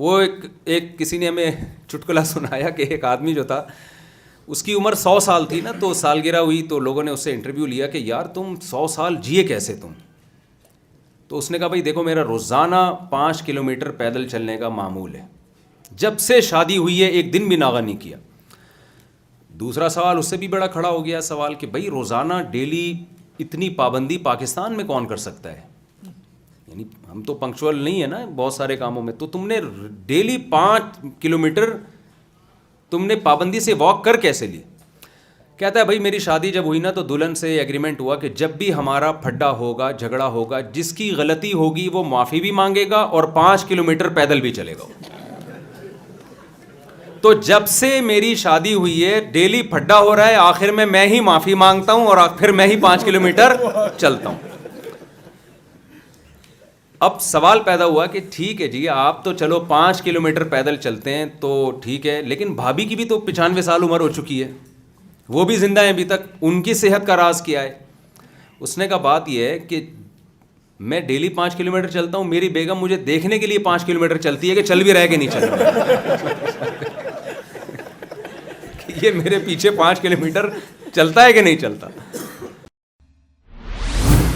وہ ایک کسی نے ہمیں چٹکلا سنایا کہ ایک آدمی جو تھا اس کی عمر 100 سال تھی نا, تو سالگرہ ہوئی تو لوگوں نے اس سے انٹرویو لیا کہ یار تم 100 سال جیے کیسے تم؟ تو اس نے کہا بھائی دیکھو میرا روزانہ 5 کلومیٹر پیدل چلنے کا معمول ہے, جب سے شادی ہوئی ہے ایک دن بھی ناغہ نہیں کیا. دوسرا سوال اس سے بھی بڑا کھڑا ہو گیا سوال کہ بھائی روزانہ ڈیلی اتنی پابندی پاکستان میں کون کر سکتا ہے؟ یعنی ہم تو پنکچوئل نہیں ہے نا بہت سارے کاموں میں, تو تم نے ڈیلی 5 کلومیٹر تم نے پابندی سے واک کر کیسے لی؟ کہتا ہے بھائی میری شادی جب ہوئی نا تو دلہن سے ایگریمنٹ ہوا کہ جب بھی ہمارا پھڈا ہوگا, جھگڑا ہوگا, جس کی غلطی ہوگی وہ معافی بھی مانگے گا اور 5 کلومیٹر پیدل بھی چلے گا. تو جب سے میری شادی ہوئی ہے ڈیلی پھڈا ہو رہا ہے, آخر میں ہی معافی مانگتا ہوں اور پھر میں ہی 5 کلومیٹر چلتا ہوں. اب سوال پیدا ہوا کہ ٹھیک ہے جی آپ تو چلو 5 کلومیٹر پیدل چلتے ہیں تو ٹھیک ہے, لیکن بھابھی کی بھی تو 95 سال عمر ہو چکی ہے, وہ بھی زندہ ہیں ابھی تک, ان کی صحت کا راز کیا ہے؟ اس نے کہا بات یہ ہے کہ میں ڈیلی 5 کلومیٹر چلتا ہوں, میری بیگم مجھے دیکھنے کے لیے 5 کلومیٹر چلتی ہے کہ چل بھی رہے کہ نہیں چل رہا, یہ میرے پیچھے 5 کلومیٹر چلتا ہے کہ نہیں چلتا.